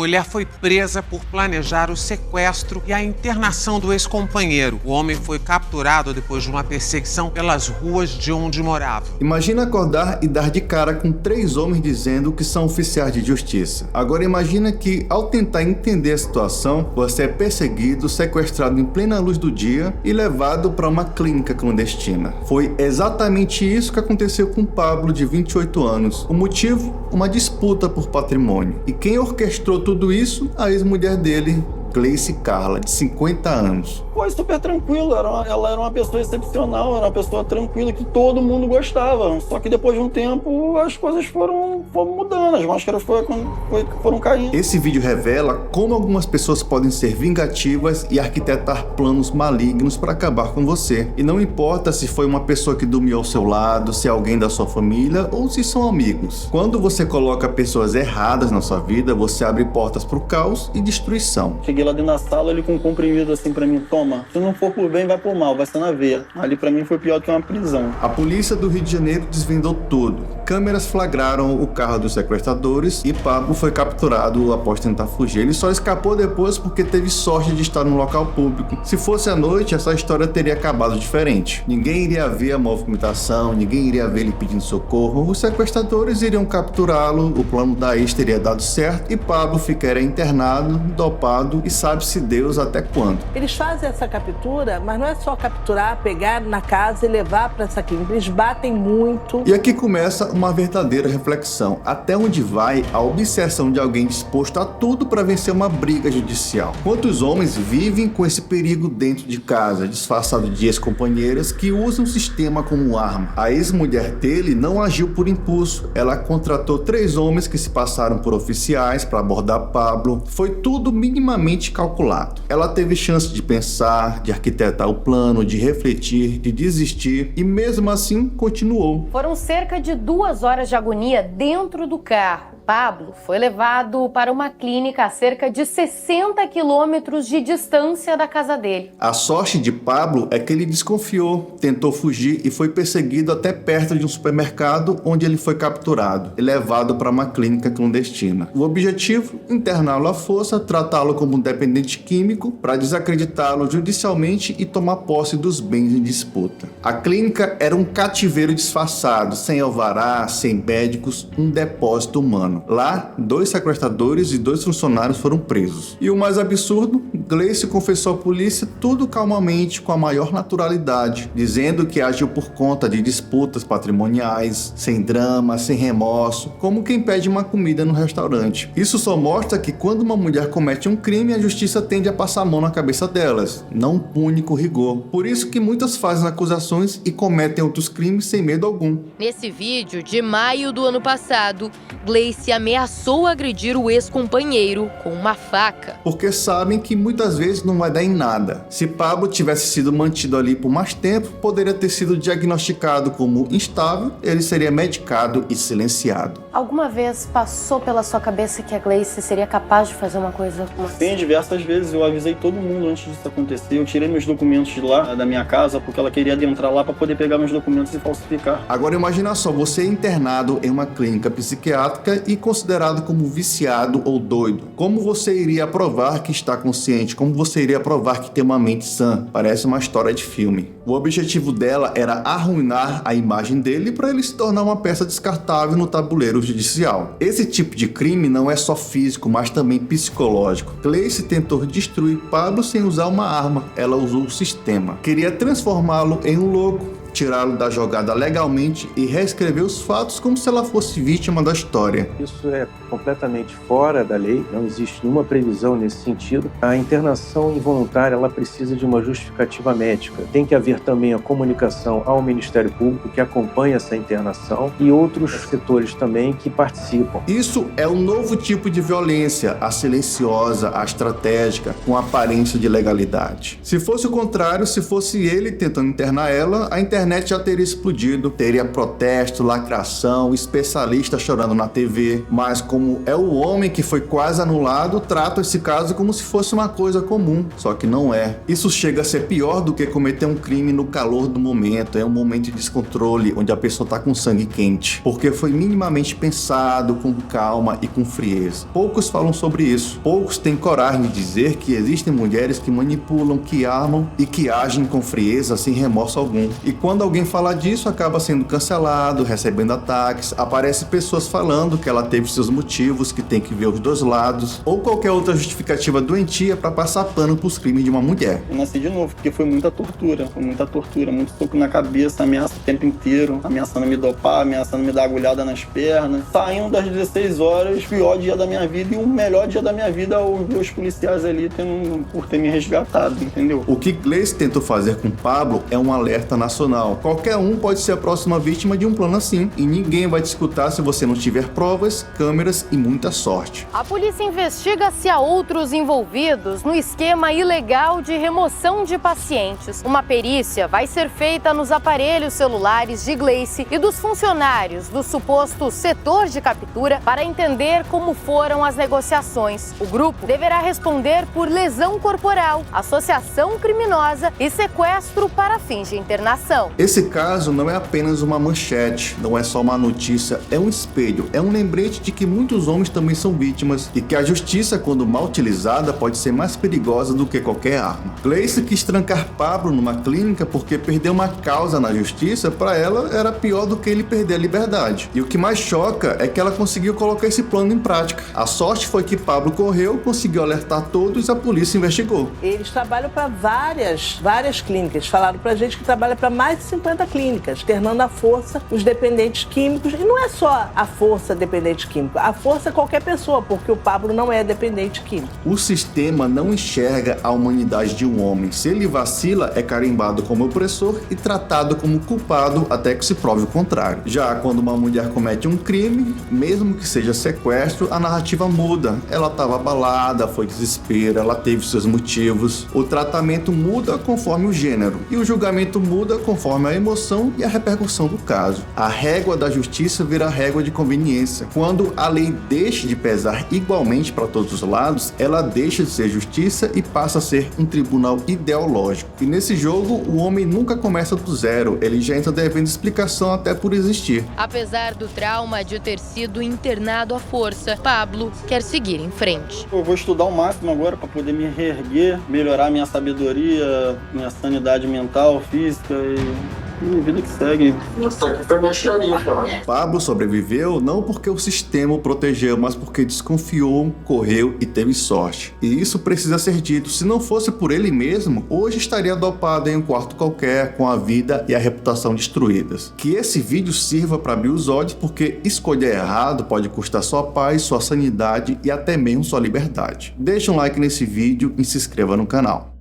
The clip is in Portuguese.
mulher foi presa por planejar o sequestro e a internação do ex-companheiro. O homem foi capturado depois de uma perseguição pelas ruas de onde morava. Imagina acordar e dar de cara com 3 homens dizendo que são oficiais de justiça. Agora imagina que, ao tentar entender a situação, você é perseguido, sequestrado em plena luz do dia e levado para uma clínica clandestina. Foi exatamente isso que aconteceu com Pablo, de 28 anos. O motivo? Uma disputa por patrimônio. E quem orquestrou tudo isso? A ex-mulher dele, Gleice Carla, de 50 anos. Foi super tranquilo, ela era uma pessoa excepcional, era uma pessoa tranquila que todo mundo gostava. Só que depois de um tempo as coisas foram mudando, as máscaras foram caindo. Esse vídeo revela como algumas pessoas podem ser vingativas e arquitetar planos malignos para acabar com você. E não importa se foi uma pessoa que dormiu ao seu lado, se é alguém da sua família ou se são amigos. Quando você coloca pessoas erradas na sua vida, você abre portas para o caos e destruição. Cheguei lá dentro da sala, ele com um comprimido assim pra mim, toma, se não for por bem, vai por mal, vai ser na veia. Ali pra mim foi pior que uma prisão. A polícia do Rio de Janeiro desvendou tudo. Câmeras flagraram o carro dos sequestradores e Pablo foi capturado após tentar fugir. Ele só escapou depois porque teve sorte de estar num local público. Se fosse à noite, essa história teria acabado diferente. Ninguém iria ver a movimentação, ninguém iria ver ele pedindo socorro. Os sequestradores iriam capturá-lo, o plano da ex teria dado certo e Pablo ficaria internado, dopado e sabe-se Deus até quando. Eles fazem essa captura, mas não é só capturar, pegar na casa e levar para essa clínica. Eles batem muito. E aqui começa uma verdadeira reflexão. Até onde vai a obsessão de alguém disposto a tudo para vencer uma briga judicial? Quantos homens vivem com esse perigo dentro de casa, disfarçado de ex-companheiras que usam o sistema como arma? A ex-mulher dele não agiu por impulso. Ela contratou 3 homens que se passaram por oficiais para abordar Pablo. Foi tudo minimamente calculado. Ela teve chance de pensar, de arquitetar o plano, de refletir, de desistir e mesmo assim continuou. Foram cerca de 2 horas de agonia dentro do carro. Pablo foi levado para uma clínica a cerca de 60 quilômetros de distância da casa dele. A sorte de Pablo é que ele desconfiou, tentou fugir e foi perseguido até perto de um supermercado onde ele foi capturado e levado para uma clínica clandestina. O objetivo? Interná-lo à força, tratá-lo como um dependente químico para desacreditá-lo judicialmente e tomar posse dos bens em disputa. A clínica era um cativeiro disfarçado, sem alvará, sem médicos, um depósito humano. Lá, 2 sequestradores e 2 funcionários foram presos. E o mais absurdo, Gleice confessou à polícia tudo calmamente, com a maior naturalidade, dizendo que agiu por conta de disputas patrimoniais, sem drama, sem remorso, como quem pede uma comida no restaurante. Isso só mostra que quando uma mulher comete um crime, a justiça tende a passar a mão na cabeça delas, não pune com rigor. Por isso que muitas fazem acusações e cometem outros crimes sem medo algum. Nesse vídeo de maio do ano passado, Gleice ameaçou agredir o ex-companheiro com uma faca. Porque sabem que muitas vezes não vai dar em nada. Se Pablo tivesse sido mantido ali por mais tempo, poderia ter sido diagnosticado como instável, ele seria medicado e silenciado. Alguma vez passou pela sua cabeça que a Gleice seria capaz de fazer uma coisa como essa? Sim, diversas vezes eu avisei todo mundo antes disso acontecer. Eu tirei meus documentos de lá, da minha casa, porque ela queria adentrar lá para poder pegar meus documentos e falsificar. Agora imagina só, você é internado em uma clínica psiquiátrica e considerado como viciado ou doido. Como você iria provar que está consciente? Como você iria provar que tem uma mente sã? Parece uma história de filme. O objetivo dela era arruinar a imagem dele para ele se tornar uma peça descartável no tabuleiro judicial. Esse tipo de crime não é só físico, mas também psicológico. Gleice tentou destruir Pablo sem usar uma arma. Ela usou o sistema. Queria transformá-lo em um louco, tirá-lo da jogada legalmente e reescrever os fatos como se ela fosse vítima da história. Isso é completamente fora da lei, não existe nenhuma previsão nesse sentido. A internação involuntária, ela precisa de uma justificativa médica. Tem que haver também a comunicação ao Ministério Público que acompanha essa internação e outros setores também que participam. Isso é um novo tipo de violência, a silenciosa, a estratégica, com aparência de legalidade. Se fosse o contrário, se fosse ele tentando internar ela, a internação internet já teria explodido, teria protesto, lacração, especialista chorando na TV, mas como é o homem que foi quase anulado, trata esse caso como se fosse uma coisa comum, só que não é. Isso chega a ser pior do que cometer um crime no calor do momento, é um momento de descontrole, onde a pessoa tá com sangue quente, porque foi minimamente pensado, com calma e com frieza. Poucos falam sobre isso, poucos têm coragem de dizer que existem mulheres que manipulam, que armam e que agem com frieza sem remorso algum. E quando alguém fala disso, acaba sendo cancelado, recebendo ataques, aparecem pessoas falando que ela teve seus motivos, que tem que ver os dois lados, ou qualquer outra justificativa doentia para passar pano pros crimes de uma mulher. Eu nasci de novo, porque foi muita tortura, muito soco na cabeça, ameaça o tempo inteiro, ameaçando me dopar, ameaçando me dar agulhada nas pernas. Saindo das 16 horas, pior dia da minha vida, e o melhor dia da minha vida, os meus policiais ali por ter me resgatado, entendeu? O que Gleice tentou fazer com Pablo é um alerta nacional. Qualquer um pode ser a próxima vítima de um plano assim, e ninguém vai te escutar se você não tiver provas, câmeras e muita sorte. A polícia investiga se há outros envolvidos no esquema ilegal de remoção de pacientes. Uma perícia vai ser feita nos aparelhos celulares de Gleice e dos funcionários do suposto setor de captura para entender como foram as negociações. O grupo deverá responder por lesão corporal, associação criminosa e sequestro para fins de internação. Esse caso não é apenas uma manchete, não é só uma notícia, é um espelho, é um lembrete de que muitos homens também são vítimas e que a justiça, quando mal utilizada, pode ser mais perigosa do que qualquer arma. Gleice quis trancar Pablo numa clínica porque perder uma causa na justiça, para ela, era pior do que ele perder a liberdade. E o que mais choca é que ela conseguiu colocar esse plano em prática. A sorte foi que Pablo correu, conseguiu alertar todos e a polícia investigou. Eles trabalham para várias clínicas. Falaram pra gente que trabalha para mais de 50 clínicas, internando à força os dependentes químicos. E não é só a força dependente químico, a força é qualquer pessoa, porque o Pablo não é dependente químico. O sistema não enxerga a humanidade de um homem. Se ele vacila, é carimbado como opressor e tratado como culpado até que se prove o contrário. Já quando uma mulher comete um crime, mesmo que seja sequestro, a narrativa muda. Ela estava abalada, foi desespero, ela teve seus motivos. O tratamento muda conforme o gênero e o julgamento muda conforme a emoção e a repercussão do caso. A régua da justiça vira a régua de conveniência. Quando a lei deixa de pesar igualmente para todos os lados, ela deixa de ser justiça e passa a ser um tribunal ideológico. E nesse jogo, o homem nunca começa do zero, ele já entra devendo explicação até por existir. Apesar do trauma de ter sido internado à força, Pablo quer seguir em frente. Eu vou estudar o máximo agora para poder me reerguer, melhorar minha sabedoria, minha sanidade mental, física e vida que segue. Nossa, aqui foi minha chorinha, cara. Pablo sobreviveu não porque o sistema o protegeu, mas porque desconfiou, correu e teve sorte. E isso precisa ser dito. Se não fosse por ele mesmo, hoje estaria dopado em um quarto qualquer, com a vida e a reputação destruídas. Que esse vídeo sirva para abrir os olhos, porque escolher errado pode custar sua paz, sua sanidade e até mesmo sua liberdade. Deixa um like nesse vídeo e se inscreva no canal.